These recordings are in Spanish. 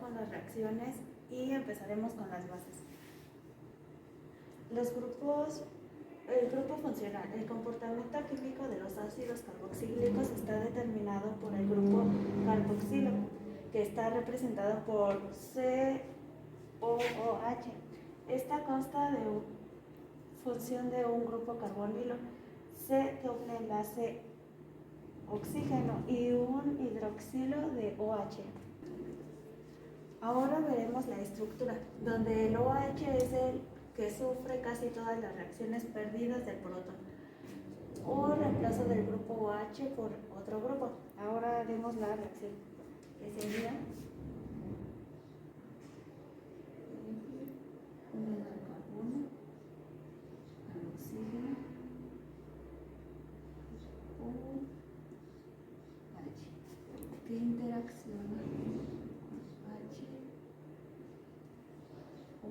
con las reacciones y empezaremos con las bases. El grupo funcional. El comportamiento químico de los ácidos carboxílicos está determinado por el grupo carboxilo, que está representado por COOH. Esta consta de función de un grupo carbonilo, C doble enlace oxígeno y un hidroxilo de OH. Ahora veremos la estructura, donde el OH es el que sufre casi todas las reacciones perdidas del protón o reemplazo del grupo OH por otro grupo. Ahora haremos la reacción, que sería un carbono al oxígeno OH, que interacciona con H o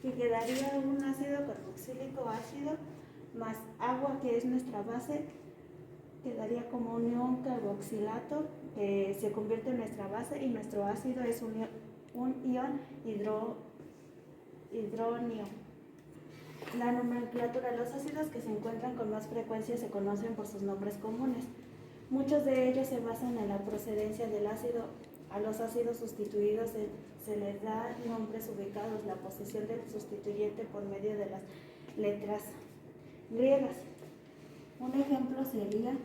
que quedaría un ácido carboxílico ácido más agua, que es nuestra base, quedaría como un ion carboxilato que se convierte en nuestra base, y nuestro ácido es un ion hidronio. La nomenclatura. Los ácidos que se encuentran con más frecuencia se conocen por sus nombres comunes. Muchos de ellos se basan en la procedencia del ácido. A los ácidos sustituidos se les da nombres ubicados, la posición del sustituyente por medio de las letras griegas. Un ejemplo sería CH.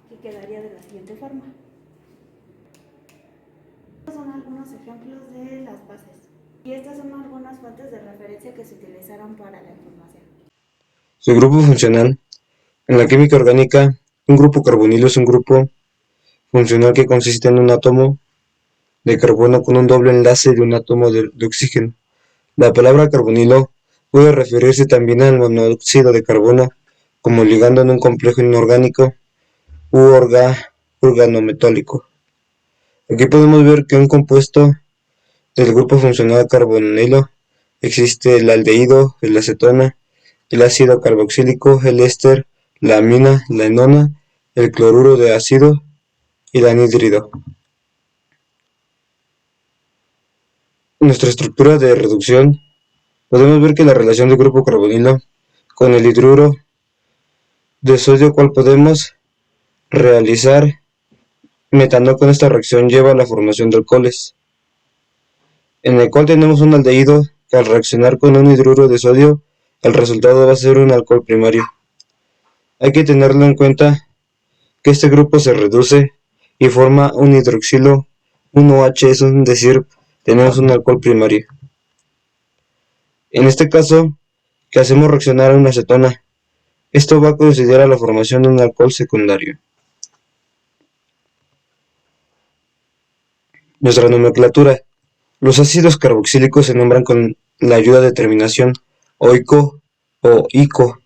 Que quedaría de la siguiente forma. Estos son algunos ejemplos de las bases, y estas son algunas fuentes de referencia que se utilizaron para la información. Su grupo funcional. En la química orgánica, un grupo carbonilo es un grupo funcional que consiste en un átomo de carbono con un doble enlace de un átomo de oxígeno. La palabra carbonilo puede referirse también al monóxido de carbono como ligando en un complejo inorgánico u organometálico. Aquí podemos ver que un compuesto del grupo funcional carbonilo existe el aldehído, el acetona, el ácido carboxílico, el éster, la amina, la enona, el cloruro de ácido y el anhídrido. En nuestra estructura de reducción podemos ver que la relación del grupo carbonilo con el hidruro de sodio, cual podemos realizar metanol con esta reacción, lleva a la formación de alcoholes, en el cual tenemos un aldehído que al reaccionar con un hidruro de sodio, el resultado va a ser un alcohol primario. Hay que tenerlo en cuenta que este grupo se reduce y forma un hidroxilo, un OH, es decir, tenemos un alcohol primario. En este caso, que hacemos reaccionar a una acetona, esto va a considerar a la formación de un alcohol secundario. Nuestra nomenclatura. Los ácidos carboxílicos se nombran con la ayuda de terminación oico o ico,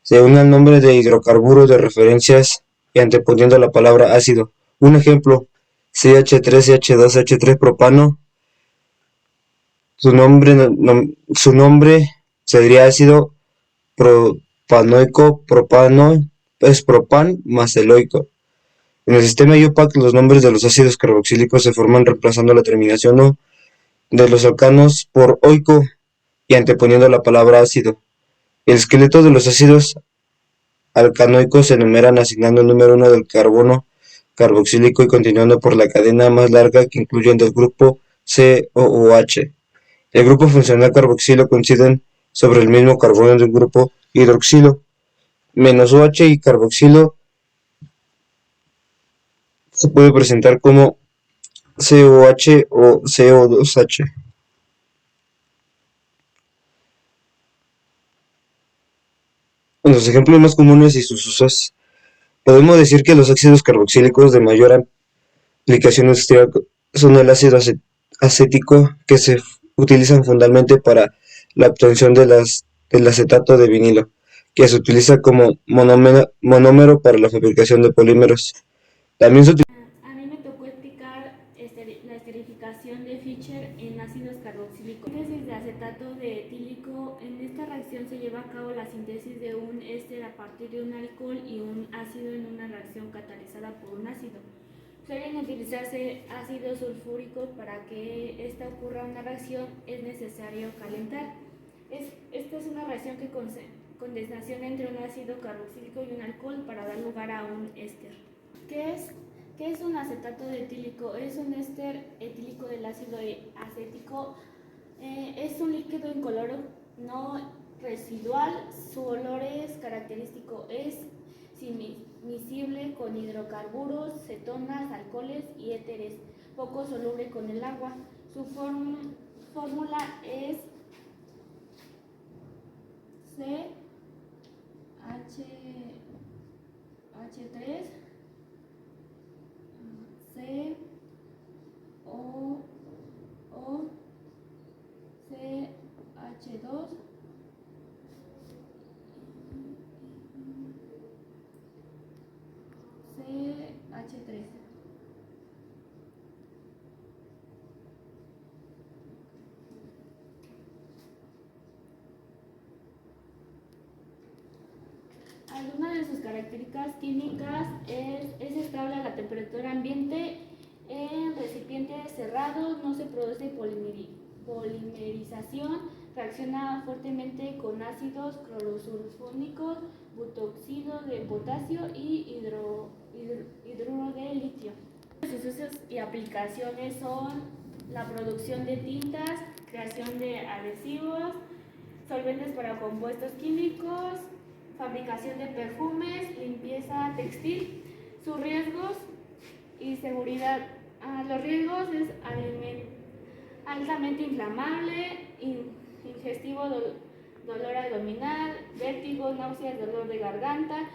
según el nombre de hidrocarburo de referencias y anteponiendo la palabra ácido. Un ejemplo: CH3, CH2, H3 propano, Su nombre sería ácido propanoico, es propan más eloico. En el sistema IUPAC, los nombres de los ácidos carboxílicos se forman reemplazando la terminación "o" de los alcanos por oico y anteponiendo la palabra ácido. El esqueleto de los ácidos alcanoicos se enumeran asignando el número 1 del carbono carboxílico y continuando por la cadena más larga que incluyen del grupo COOH. El grupo funcional carboxilo coinciden sobre el mismo carbono del grupo hidroxilo, menos OH, y carboxilo se puede presentar como COH o CO2H. En los ejemplos más comunes y sus usos, podemos decir que los ácidos carboxílicos de mayor aplicación industrial son el ácido acético, que se utilizan fundamentalmente para la obtención del acetato de vinilo, que se utiliza como monómero para la fabricación de polímeros. También se utiliza. A mí me tocó explicar la esterificación de Fischer en ácidos carboxílicos. Síntesis de acetato de etílico. En esta reacción se lleva a cabo la síntesis de un éster a partir de un alcohol y un ácido en una reacción catalizada por un ácido. Suelen utilizarse ácidos sulfúricos. Para que esta ocurra una reacción es necesario calentar. Esta es una reacción que condensación entre un ácido carboxílico y un alcohol para dar lugar a un éster. ¿Qué es un acetato de etílico? Es un éster etílico del ácido acético. Es un líquido incoloro no residual. Su olor es característico. Es miscible con hidrocarburos, cetonas, alcoholes y éteres, poco soluble con el agua. Su fórmula es CH3 COO CH2 CH3. Algunas de sus características químicas es estable a la temperatura ambiente, en recipientes cerrados, no se produce polimerización, reacciona fuertemente con ácidos clorosulfónicos, butóxido de potasio y hidruro de litio. Sus usos y aplicaciones son la producción de tintas, creación de adhesivos, solventes para compuestos químicos, fabricación de perfumes, limpieza textil. Sus riesgos y seguridad. Los riesgos es altamente inflamable, ingestivo, dolor abdominal, vértigo, náuseas, dolor de garganta,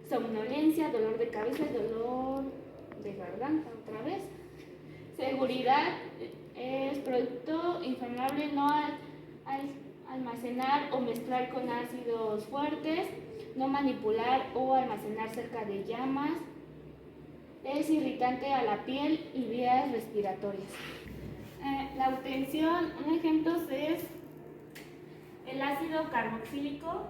somnolencia, dolor de cabeza y dolor de garganta otra vez. Seguridad es producto inflamable, no almacenar o mezclar con ácidos fuertes, no manipular o almacenar cerca de llamas, es irritante a la piel y vías respiratorias. La obtención, un ejemplo es el ácido carboxílico.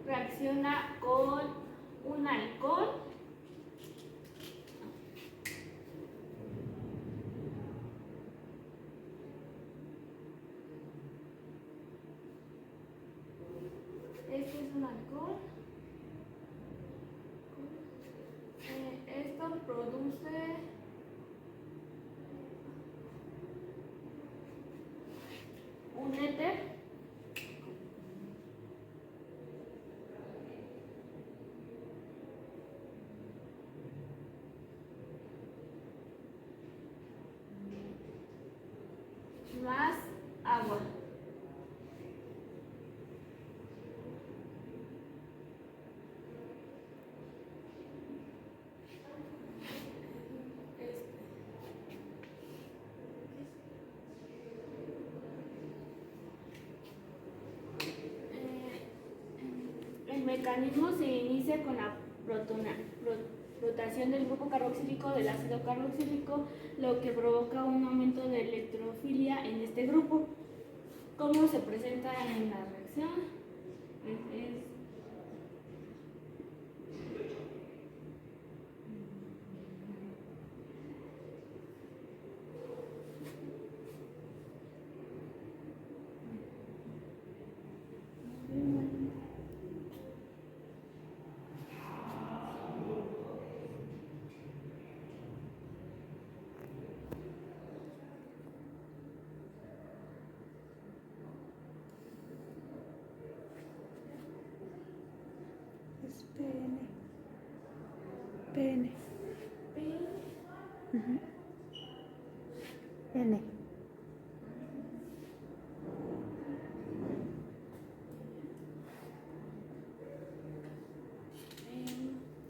Reacciona con un alcohol este es un alcohol. Esto produce un éter más agua. El mecanismo se inicia con la rotación del grupo carboxílico del ácido carboxílico, lo que provoca un aumento de electrofilia en este grupo. ¿Cómo se presenta en la reacción? Es PN. PN. N.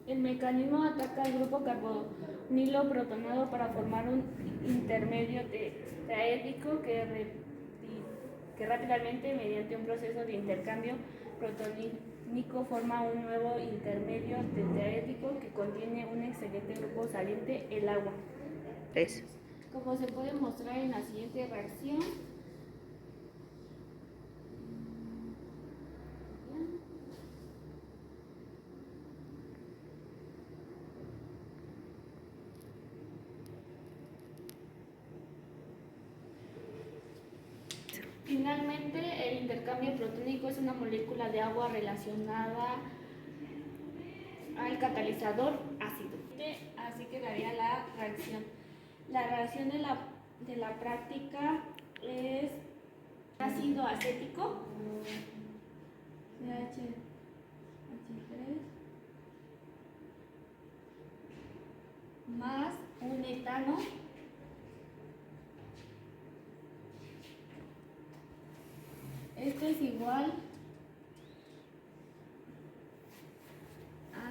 El mecanismo ataca al grupo carbonilo protonado para formar un intermedio tetraédrico que rápidamente, mediante un proceso de intercambio protonímico, forma un nuevo intermedio tetraédrico que contiene un excelente grupo saliente, el agua. Eso. Como se puede mostrar en la siguiente reacción. Finalmente, el intercambio protónico es una molécula de agua relacionada al catalizador ácido. Así quedaría la reacción. La reacción de la práctica es ácido acético, CH3, más un etano Esto es igual a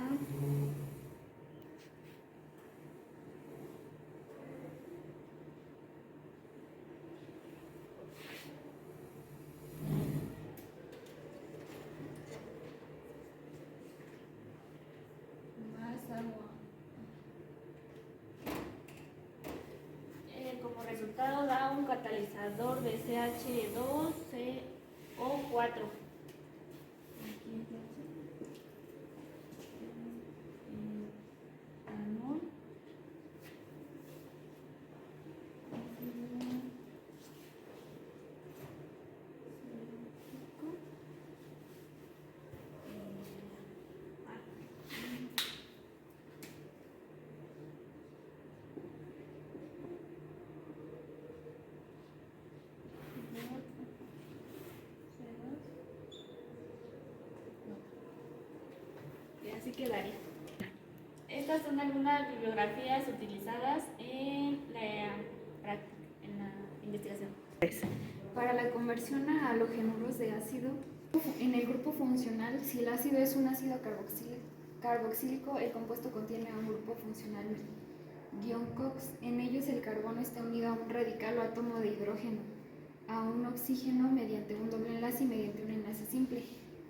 más agua. Como resultado da un catalizador de CH2CO4. Así quedaría. Estas son algunas bibliografías utilizadas en la investigación. Para la conversión a halogenuros de ácido, en el grupo funcional, si el ácido es un ácido carboxílico, el compuesto contiene un grupo funcional -COX. En ellos el carbono está unido a un radical o átomo de hidrógeno, a un oxígeno mediante un doble enlace y mediante un enlace simple,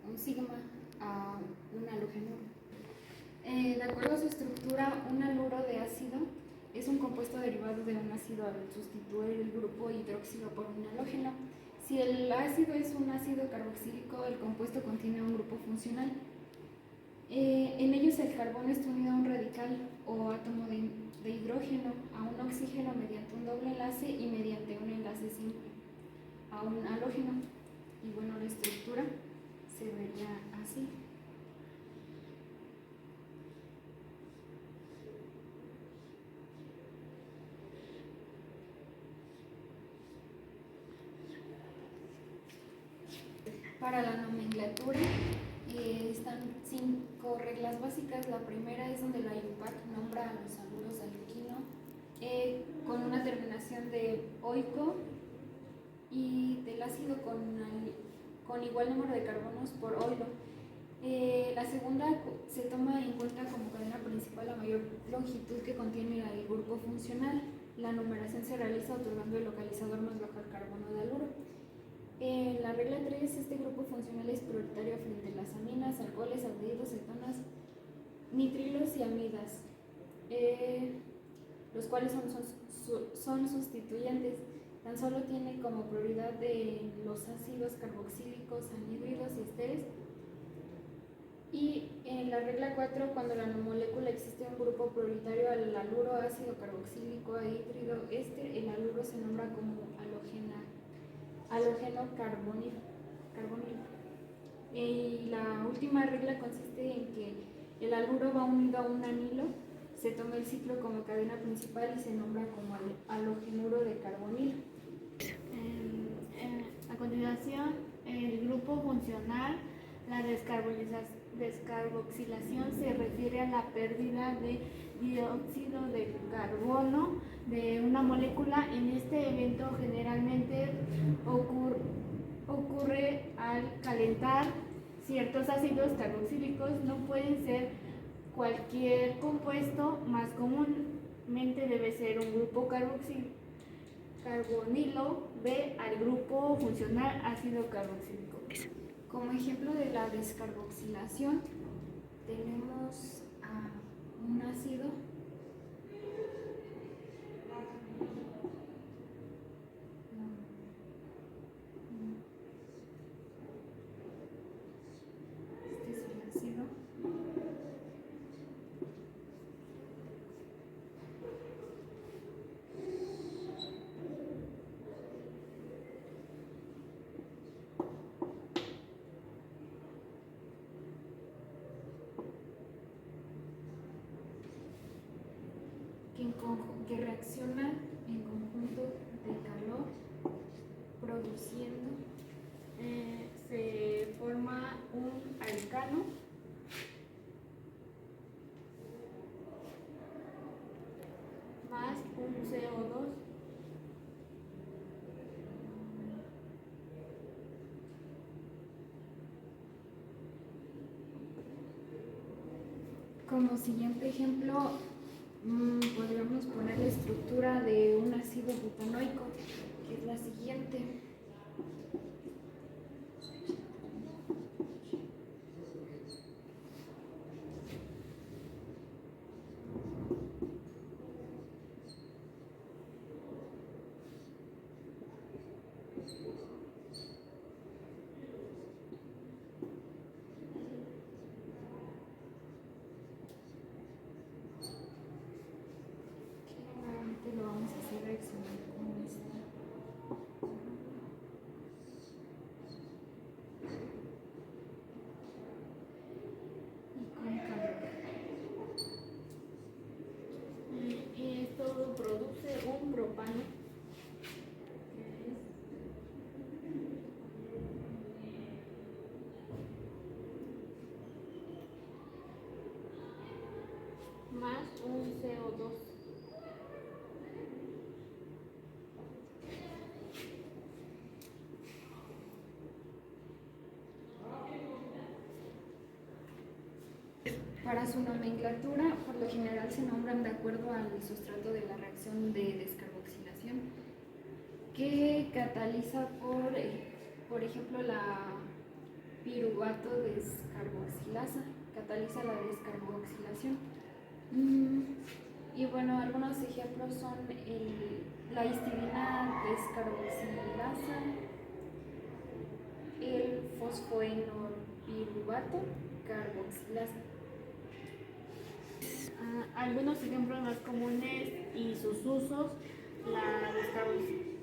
un sigma a un halogenuro. De acuerdo a su estructura, un haluro de ácido es un compuesto derivado de un ácido al sustituir el grupo hidroxilo por un halógeno. Si el ácido es un ácido carboxílico, el compuesto contiene un grupo funcional. En ellos el carbono está unido a un radical o átomo de hidrógeno, a un oxígeno mediante un doble enlace y mediante un enlace simple a un halógeno. Y bueno, la estructura se vería así. Para la nomenclatura están 5 reglas básicas. La primera es donde la IUPAC nombra a los haluros de alquino con una terminación de oico y del ácido con igual número de carbonos por oilo. La segunda se toma en cuenta como cadena principal la mayor longitud que contiene el grupo funcional. La numeración se realiza otorgando el localizador más bajo al carbono de haluro. En la regla 3, este grupo funcional es prioritario frente a las aminas, alcoholes aldehídos, cetonas, nitrilos y amidas, los cuales son sustituyentes. Tan solo tiene como prioridad de los ácidos carboxílicos, anhídridos y esteres. Y en la regla 4, cuando en la molécula existe un grupo prioritario al haluro, ácido carboxílico, anhídrido, éster, el haluro se nombra como halógeno carbonilo. Y la última regla consiste en que el haluro va unido a un anilo, se toma el ciclo como cadena principal y se nombra como halogenuro de carbonilo. A continuación, el grupo funcional, la descarboxilación se refiere a la pérdida de dióxido de carbono de una molécula. En este evento generalmente ocurre al calentar ciertos ácidos carboxílicos. No pueden ser cualquier compuesto, más comúnmente debe ser un grupo carbonilo B al grupo funcional ácido carboxílico. Como ejemplo de la descarboxilación tenemos a un ácido este es el ácido que reacciona en conjunto de calor produciendo Se forma un alcano más un CO2. Como siguiente ejemplo, podríamos poner la estructura de un ácido butanoico, que es la siguiente. Nuevamente lo vamos a hacer reaccionar con esta. Y con calor. Y esto produce un propano, más un CO2. Para su nomenclatura, por lo general se nombran de acuerdo al sustrato de la reacción de descarboxilación, que cataliza por ejemplo, la piruvato descarboxilasa, cataliza la descarboxilación. Y bueno, algunos ejemplos son la histidina descarboxilasa, el fosfoenolpiruvato carboxilasa. Algunos ejemplos más comunes y sus usos. La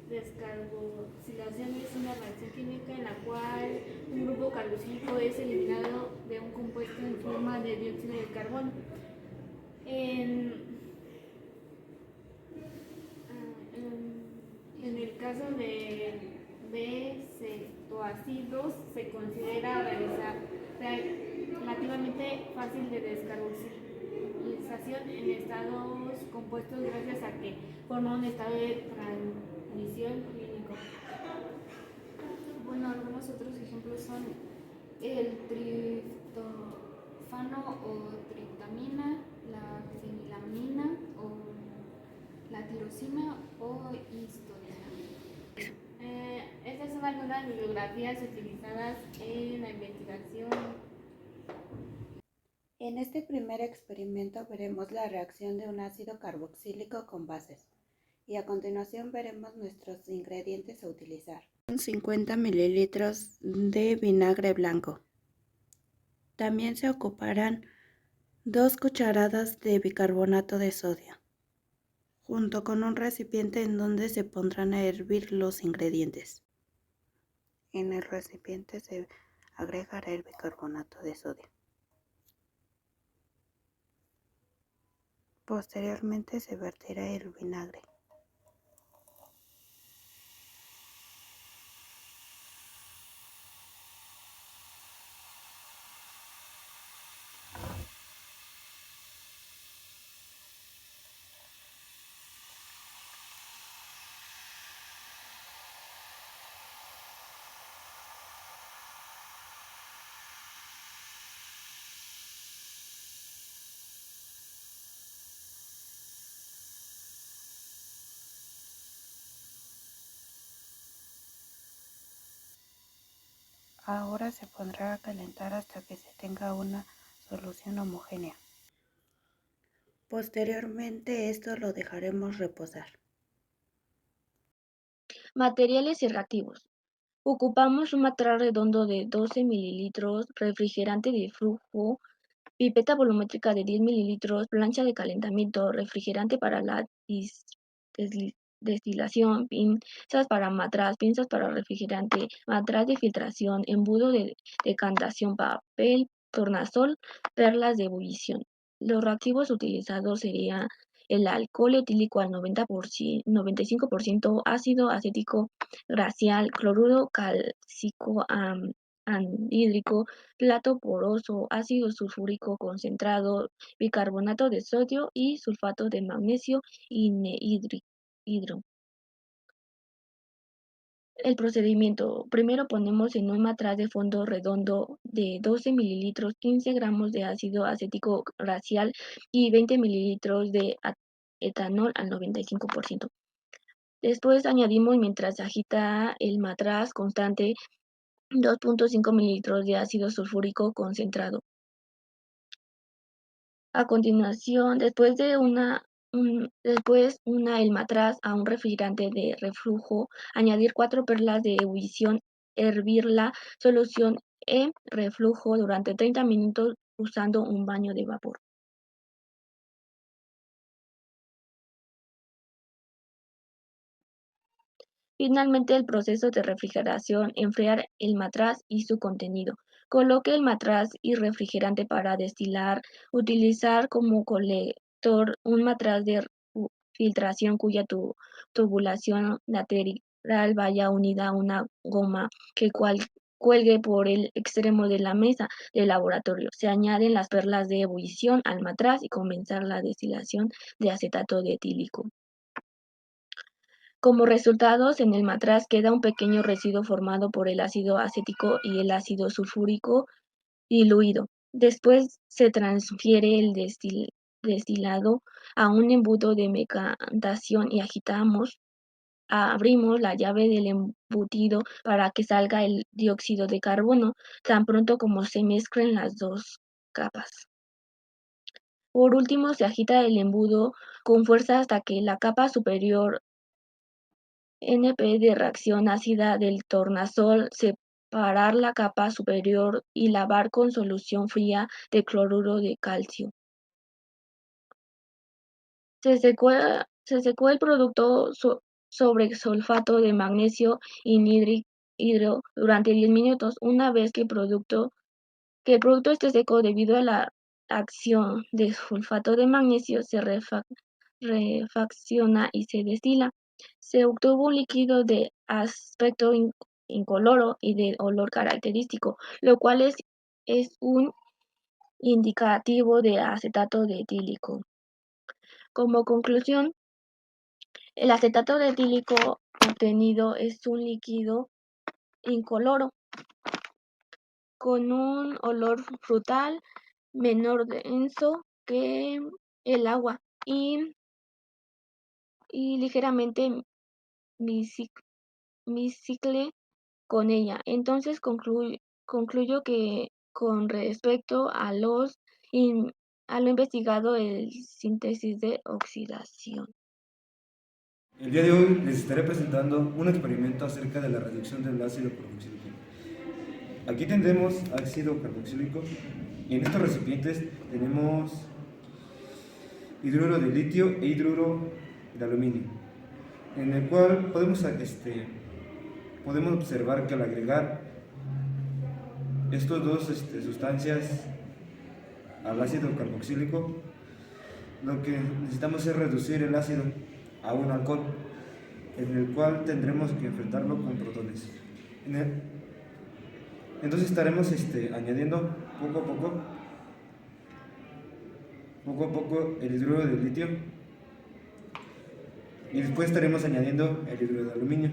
descarboxilación es una reacción química en la cual un grupo carboxílico es eliminado de un compuesto en forma de dióxido de carbono. En el caso de B-cetoácidos se considera relativamente fácil de descarboxilización en estados compuestos gracias a que forma un estado de transición clínico. Bueno, algunos otros ejemplos son el triptófano o triptamina, la fenilamina o la tirosina o histidina. Estas son algunas bibliografías utilizadas en la investigación En este primer experimento veremos la reacción de un ácido carboxílico con bases y a continuación veremos nuestros ingredientes a utilizar. 50 mililitros de vinagre blanco. También se ocuparán 2 cucharadas de bicarbonato de sodio, junto con un recipiente en donde se pondrán a hervir los ingredientes. En el recipiente se agregará el bicarbonato de sodio. Posteriormente se vertirá el vinagre. Ahora se pondrá a calentar hasta que se tenga una solución homogénea. Posteriormente esto lo dejaremos reposar. Materiales y reactivos. Ocupamos un matraz redondo de 12 mililitros, refrigerante de flujo, pipeta volumétrica de 10 mililitros, plancha de calentamiento, refrigerante para la destilación, pinzas para matraz, pinzas para refrigerante, matraz de filtración, embudo de decantación, papel, tornasol, perlas de ebullición. Los reactivos utilizados serían el alcohol etílico al 95%, ácido acético glacial, cloruro cálcico anhídrico, plato poroso, ácido sulfúrico concentrado, bicarbonato de sodio y sulfato de magnesio y hidro. El procedimiento. Primero ponemos en un matraz de fondo redondo de 12 mililitros 15 gramos de ácido acético glacial y 20 mililitros de etanol al 95%. Después añadimos, mientras se agita el matraz constante, 2.5 mililitros de ácido sulfúrico concentrado. A continuación, después una el matraz a un refrigerante de reflujo, añadir 4 perlas de ebullición, hervir la solución en reflujo durante 30 minutos usando un baño de vapor. Finalmente, el proceso de refrigeración, enfriar el matraz y su contenido. Coloque el matraz y refrigerante para destilar. Utilizar como colector un matraz de filtración cuya tubulación lateral vaya unida a una goma que cuelgue por el extremo de la mesa de laboratorio. Se añaden las perlas de ebullición al matraz y comenzar la destilación de acetato de etílico. Como resultados, en el matraz queda un pequeño residuo formado por el ácido acético y el ácido sulfúrico diluido. Después se transfiere el destilado a un embudo de decantación y abrimos la llave del embutido para que salga el dióxido de carbono tan pronto como se mezclen las dos capas. Por último, se agita el embudo con fuerza hasta que la capa superior NP de reacción ácida del tornasol, separar la capa superior y lavar con solución fría de cloruro de calcio. Se secó el producto sobre sulfato de magnesio y hidro durante 10 minutos. Una vez que el producto esté seco debido a la acción de sulfato de magnesio, se refacciona y se destila. Se obtuvo un líquido de aspecto incoloro y de olor característico, lo cual es un indicativo de acetato de etílico. Como conclusión, el acetato de etílico obtenido es un líquido incoloro con un olor frutal menor denso que el agua y ligeramente miscible con ella. Entonces concluyo que con respecto a los y a lo investigado el síntesis de oxidación. El día de hoy les estaré presentando un experimento acerca de la reducción del ácido carboxílico. Aquí tendremos ácido carboxílico y en estos recipientes tenemos hidruro de litio e hidruro de aluminio, en el cual podemos observar que al agregar estas dos sustancias al ácido carboxílico, lo que necesitamos es reducir el ácido a un alcohol, en el cual tendremos que enfrentarlo con protones. Entonces estaremos añadiendo poco a poco el hidruro de litio y después estaremos añadiendo el hidruro de aluminio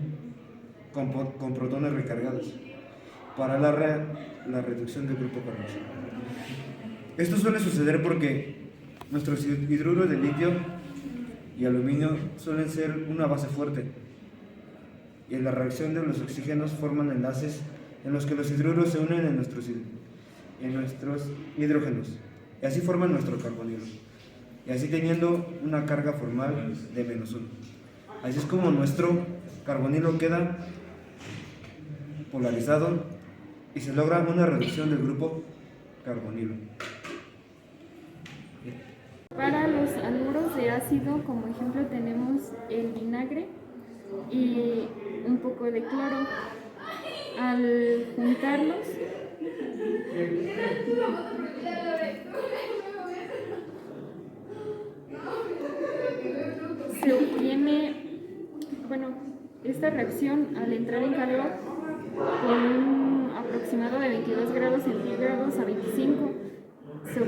con protones recargados para la reducción del grupo carboxílico. Esto suele suceder porque nuestros hidruros de litio y aluminio suelen ser una base fuerte y en la reacción de los oxígenos forman enlaces en los que los hidruros se unen en nuestros hidrógenos y así forman nuestro carbonilo, y así teniendo una carga formal de -1. Así es como nuestro carbonilo queda polarizado y se logra una reducción del grupo carbonilo. Para los haluros de ácido, como ejemplo, tenemos el vinagre y un poco de cloro. Al juntarlos, se obtiene, esta reacción al entrar en calor con un aproximado de 22 grados centígrados a 25, se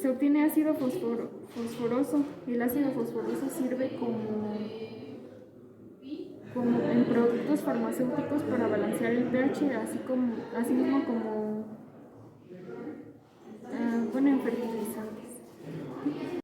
obtiene ácido fosforoso. El ácido fosforoso sirve como en productos farmacéuticos para balancear el pH, así mismo como en fertilizantes.